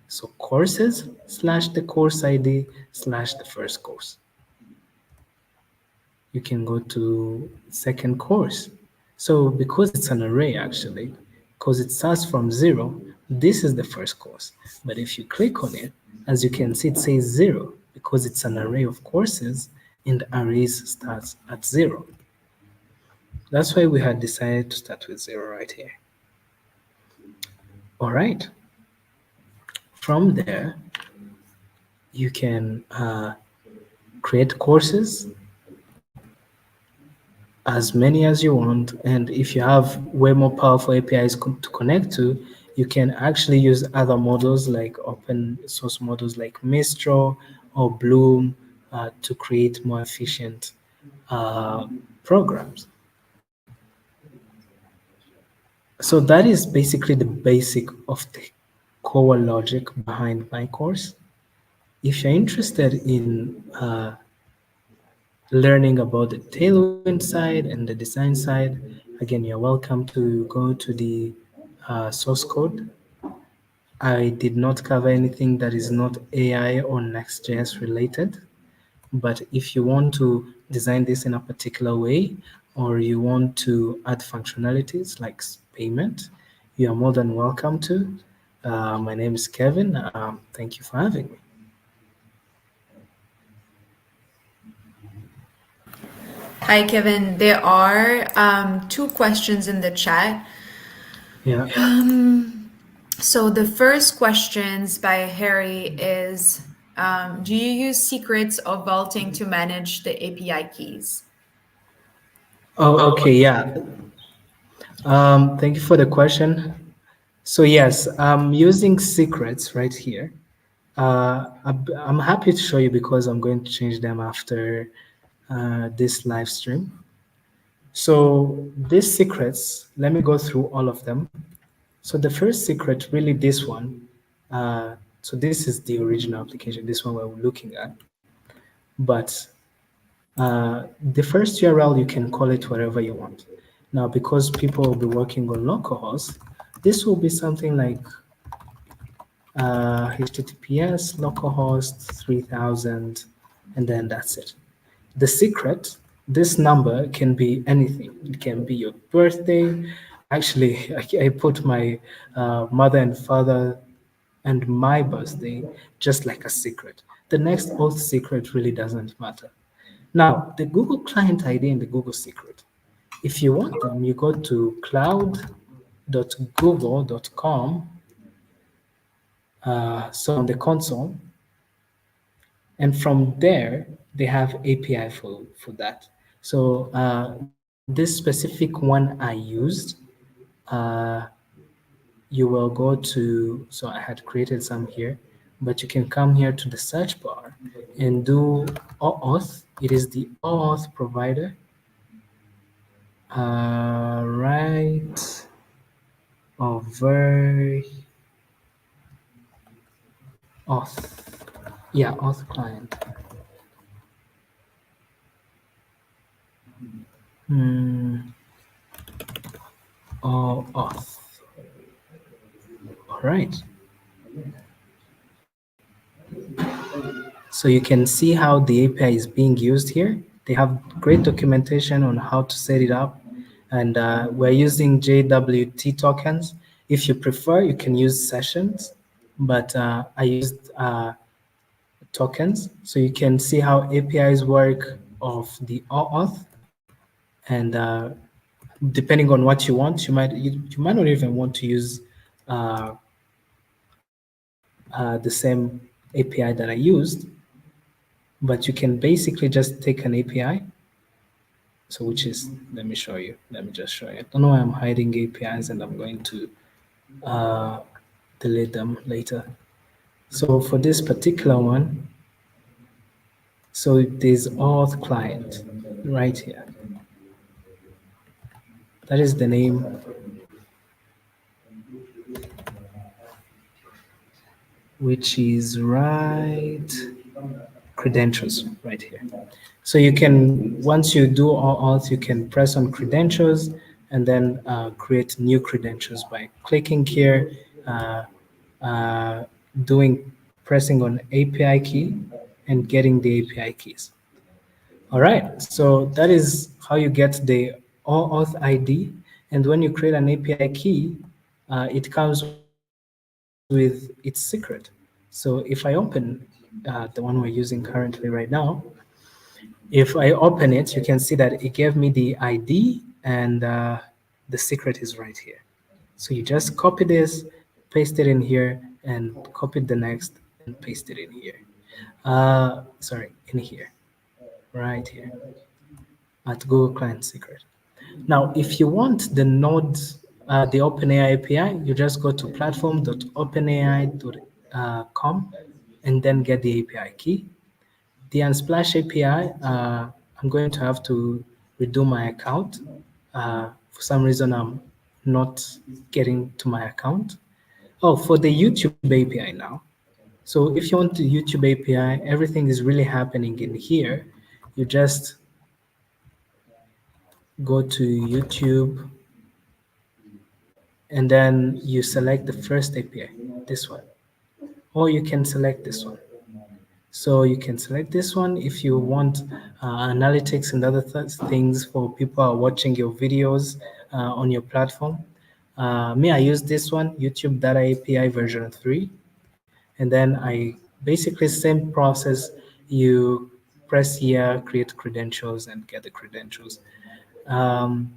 So courses slash the course ID slash the first course. You can go to second course. So because it's an array actually, because it starts from 0, this is the first course. But if you click on it, as you can see, it says 0 because it's an array of courses and arrays starts at 0. That's why we had decided to start with 0 right here. All right. From there, you can create courses as many as you want, and if you have way more powerful APIs to connect to, you can actually use other models like open source models like Mistral or Bloom to create more efficient programs. So that is basically the basic of the core logic behind my course. If you're interested in learning about the tailwind side and the design side, again, you're welcome to go to the source code. I did not cover anything that is not AI or Next.js related, but if you want to design this in a particular way, or you want to add functionalities like payment, you are more than welcome to. My name is Kevin. Thank you for having me. Hi, Kevin. There are two questions in the chat. Yeah. So the first questions by Harry is, do you use secrets or vaulting to manage the API keys? Oh, okay. Yeah. Thank you for the question. So yes, I'm using secrets right here. I'm happy to show you because I'm going to change them after this live stream. So these secrets, let me go through all of them. So the first secret, really this one. So this is the original application, this one we're looking at. But the first URL, you can call it whatever you want. Now, because people will be working on localhost, this will be something like HTTPS localhost 3000, and then that's it. The secret, this number can be anything. It can be your birthday. Actually, I put my mother and father and my birthday just like a secret. The next old secret really doesn't matter. Now, the Google client ID and the Google secret. If you want them, you go to cloud.google.com. So on the console, and from there they have API for that. So this specific one I used, uh, you will go to, so I had created some here, but you can come here to the search bar and do OAuth. It is the OAuth provider. Right over auth. Yeah, auth client. Hmm. Auth. All right. So you can see how the API is being used here. They have great documentation on how to set it up. and we're using JWT tokens. If you prefer, you can use sessions, but I used tokens, so you can see how APIs work of the OAuth, and depending on what you want, you might not even want to use uh, the same API that I used, but you can basically just take an API. So which is, let me show you. Let me just show you. I don't know why I'm hiding APIs, and I'm going to uh, delete them later. So for this particular one, so there's auth client right here. That is the name, which is right credentials right here. So you can, once you do all auth, you can press on credentials and then create new credentials by clicking here, uh, uh, doing pressing on API key and getting the API keys. All right, so that is how you get the OAuth ID. And when you create an API key, it comes with its secret. So if I open the one we're using currently right now, if I open it, you can see that it gave me the ID and the secret is right here. So you just copy this, paste it in here, and copy the next and paste it in here. Sorry, in here, right here at Google Client Secret. Now, if you want the node, the OpenAI API, you just go to platform.openai.com and then get the API key. The Unsplash API, I'm going to have to redo my account. For some reason, I'm not getting to my account. Oh, for the YouTube API now. So if you want the YouTube API, everything is really happening in here. You just go to YouTube and then you select the first API, this one, or you can select this one. So you can select this one if you want analytics and other things for people who are watching your videos on your platform. Me, I use this one, YouTube Data API version 3. And then I basically same process. You press here, create credentials, and get the credentials. Um,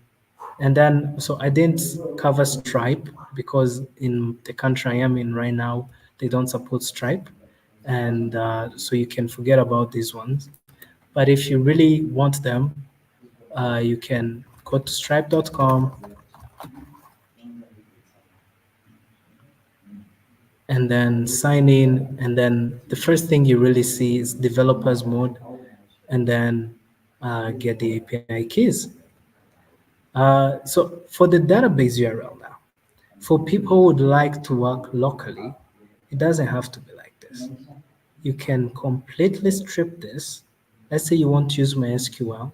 and then, so I didn't cover Stripe because in the country I am in right now, they don't support Stripe. And so you can forget about these ones. But if you really want them, you can go to stripe.com and then sign in. And then the first thing you really see is developers mode, and then get the API keys. So for the database URL now, for people who would like to work locally, it doesn't have to be like this. You can completely strip this. Let's say you want to use MySQL.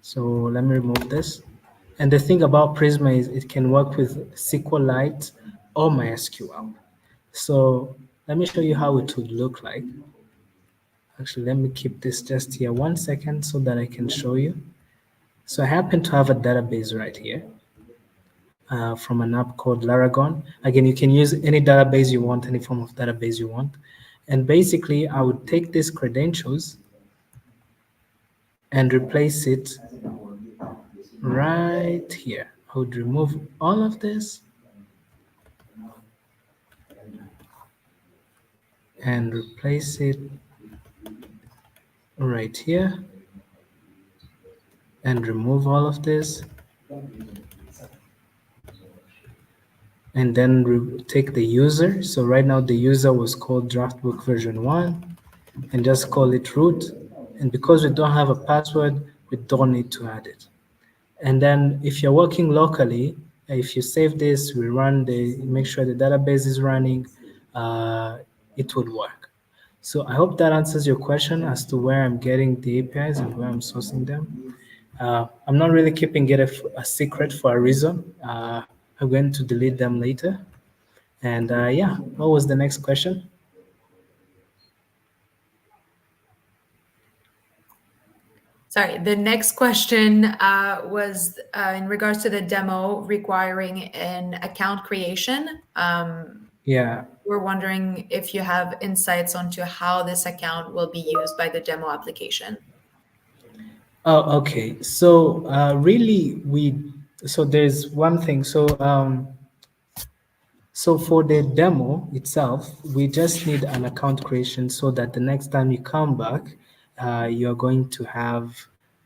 So let me remove this. And the thing about Prisma is it can work with SQLite or MySQL. So let me show you how it would look like. Actually, let me keep this just here 1 second so that I can show you. So I happen to have a database right here from an app called Laragon. Again, you can use any database you want, any form of database you want. And basically, I would take these credentials and replace it right here. I would remove all of this and replace it right here and remove all of this and then take the user. So right now the user was called draftbook version 1 and just call it root. And because we don't have a password, we don't need to add it. And then if you're working locally, if you save this, we run make sure the database is running, it would work. So I hope that answers your question as to where I'm getting the APIs and where I'm sourcing them. I'm not really keeping it a secret for a reason. I'm going to delete them later. And yeah, what was the next question? Sorry, the next question was in regards to the demo requiring an account creation. Yeah. We're wondering if you have insights onto how this account will be used by the demo application. Oh, okay. So really, so there's one thing. So for the demo itself, we just need an account creation so that the next time you come back, you're going to have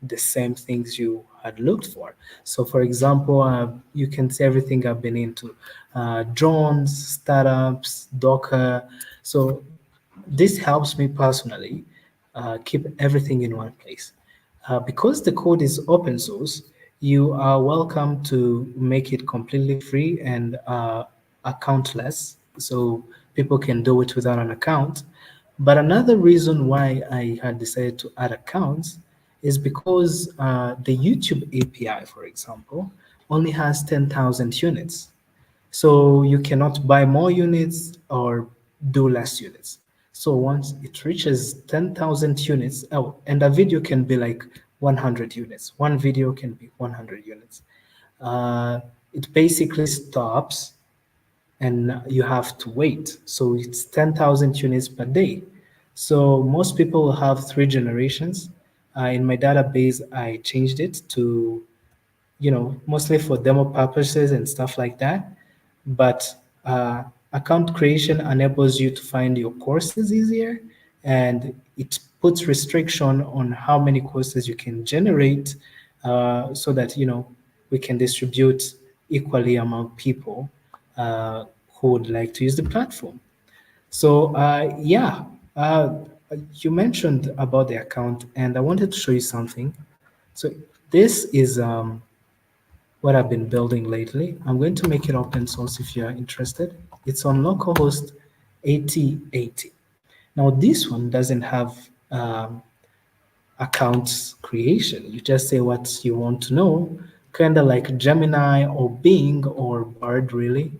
the same things you had looked for. So for example, you can see everything I've been into, drones, startups, Docker. So this helps me personally keep everything in one place. Because the code is open source, you are welcome to make it completely free and accountless, so people can do it without an account. But another reason why I had decided to add accounts is because the YouTube API, for example, only has 10,000 units. So you cannot buy more units or do less units. So once it reaches 10,000 units, oh, and a video can be like 100 units. One video can be 100 units. It basically stops and you have to wait. So it's 10,000 units per day. So most people will have three generations. In my database, I changed it to, mostly for demo purposes and stuff like that. But account creation enables you to find your courses easier, and it puts restriction on how many courses you can generate, so that, we can distribute equally among people who would like to use the platform. So yeah, you mentioned about the account, and I wanted to show you something. So this is what I've been building lately. I'm going to make it open source if you're interested. It's on localhost 8080. Now, this one doesn't have account creation. You just say what you want to know, kind of like Gemini or Bing or Bard, really,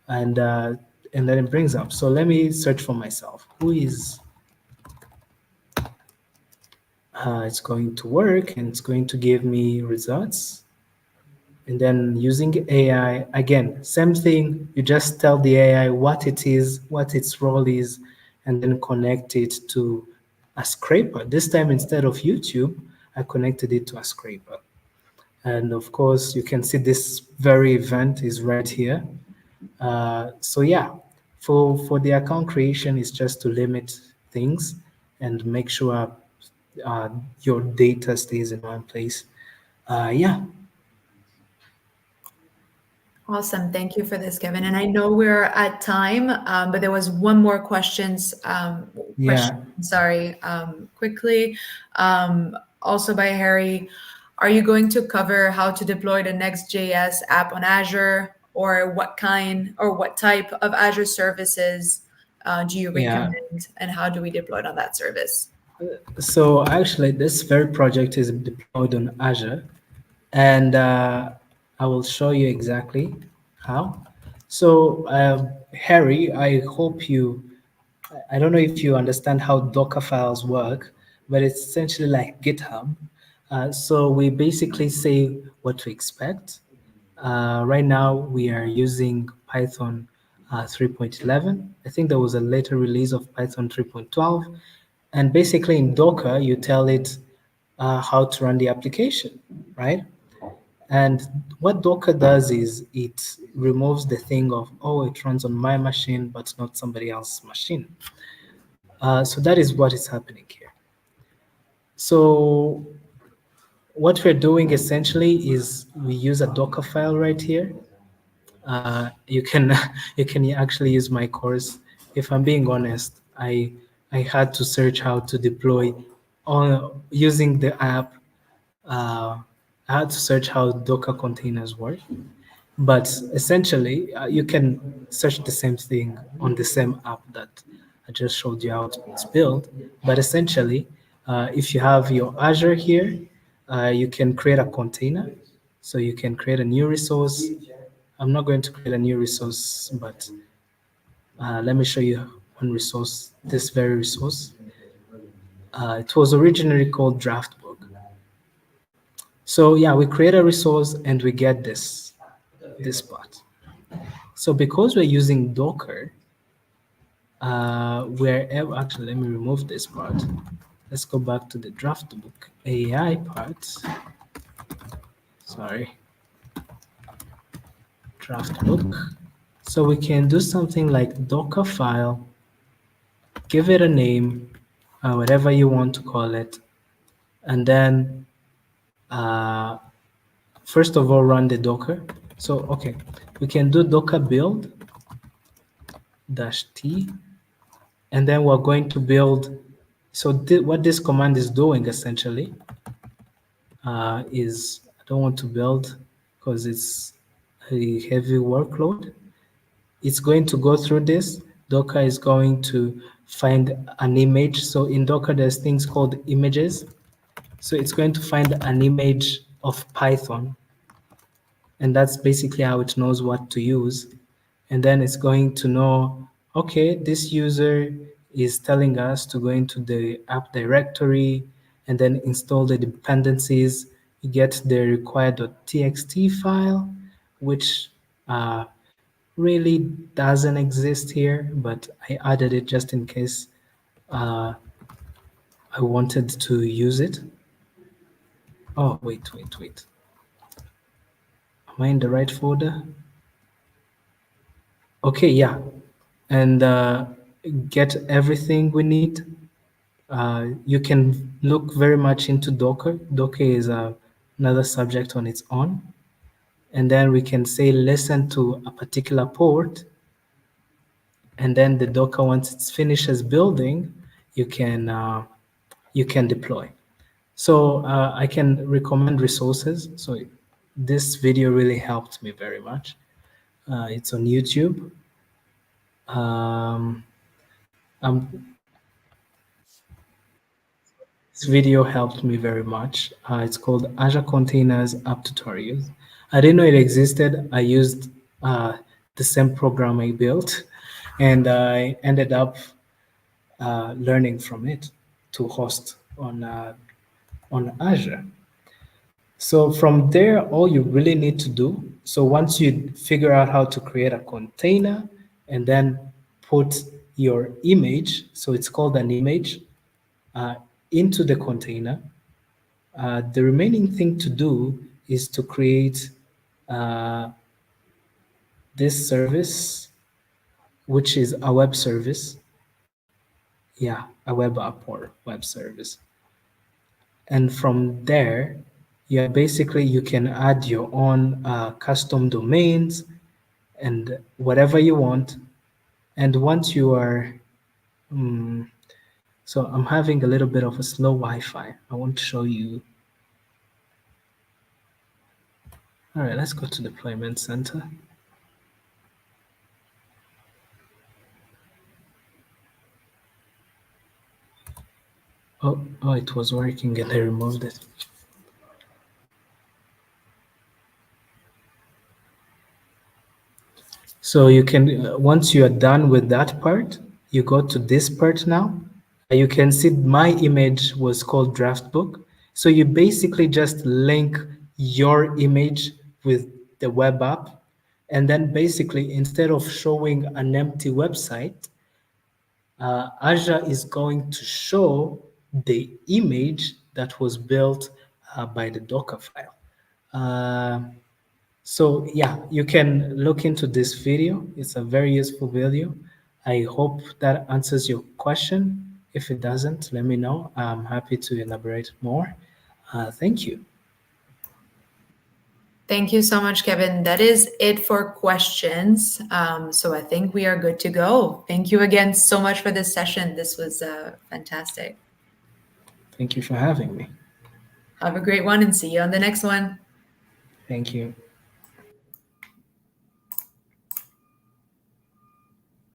and uh, and then it brings up. So let me search for myself. Who is? It's going to work, and it's going to give me results. And then using AI, again, same thing. You just tell the AI what it is, what its role is, and then connect it to a scraper. This time, instead of YouTube, I connected it to a scraper. And of course, you can see this very event is right here. So yeah, for the account creation, is just to limit things and make sure uh, your data stays in one place. Yeah, Awesome. Thank you for this, Kevin. And I know we're at time, but there was one more question, yeah. sorry, quickly, also by Harry. Are you going to cover how to deploy the Next.js app on Azure, or what kind or what type of Azure services do you Yeah. recommend, and how do we deploy it on that service? So actually, this very project is deployed on Azure, and I will show you exactly how. So, Harry, I hope I don't know if you understand how Docker files work, but it's essentially like GitHub. So we basically say what to expect. Right now, we are using Python 3.11. I think there was a later release of Python 3.12. And basically, in Docker, you tell it how to run the application, right? And what Docker does is it removes the thing of, oh, it runs on my machine, but not somebody else's machine. So that is what is happening here. So what we're doing essentially is we use a Docker file right here. You can you can actually use my course. If I'm being honest, I had to search how to deploy on using the app. Uh, I had to search how Docker containers work. But essentially, you can search the same thing on the same app that I just showed you how it's built. But essentially, if you have your Azure here, you can create a container. So you can create a new resource. I'm not going to create a new resource, but let me show you one resource, this very resource. It was originally called Draftbook. So yeah, we create a resource and we get this part. So because we're using Docker, wherever, actually, let me remove this part. Let's go back to the draft book AI part. Sorry, draft book. So we can do something like Docker file, give it a name, whatever you want to call it, and then uh, first of all run the Docker. So okay, we can do Docker build -t, and then we're going to build. So what this command is doing essentially is, I don't want to build because it's a heavy workload. It's going to go through this. Docker is going to find an image. So in Docker, there's things called images. So it's going to find an image of Python, and that's basically how it knows what to use. And then it's going to know, okay, this user is telling us to go into the app directory and then install the dependencies. You get the required.txt file, which really doesn't exist here, but I added it just in case uh, I wanted to use it. Oh, wait. Am I in the right folder? Okay, yeah. And get everything we need. You can look very much into Docker. Docker is another subject on its own. And then we can say listen to a particular port. And then the Docker, once it finishes building, you can deploy. So I can recommend resources. So this video really helped me very much. It's on YouTube. Um, this video helped me very much. It's called Azure Containers App Tutorials. I didn't know it existed. I used the same program I built, and I ended up learning from it to host on Azure. So from there, all you really need to do, so once you figure out how to create a container and then put your image, so it's called an image, uh, into the container, the remaining thing to do is to create uh, this service, which is a web service. Yeah, a web app or web service. And from there, you can add your own custom domains and whatever you want. And once you are, so I'm having a little bit of a slow Wi-Fi. I want to show you. All right, let's go to deployment center. Oh, it was working and I removed it. So you can, once you are done with that part, you go to this part now. You can see my image was called draft book. So you basically just link your image with the web app. And then basically, instead of showing an empty website, Azure is going to show the image that was built by the Docker file. So yeah, you can look into this video. It's a very useful video. I hope that answers your question. If it doesn't, let me know. I'm happy to elaborate more. Thank you. Thank you so much, Kevin. That is it for questions. So I think we are good to go. Thank you again so much for this session. This was fantastic. Thank you for having me. Have a great one and see you on the next one. Thank you.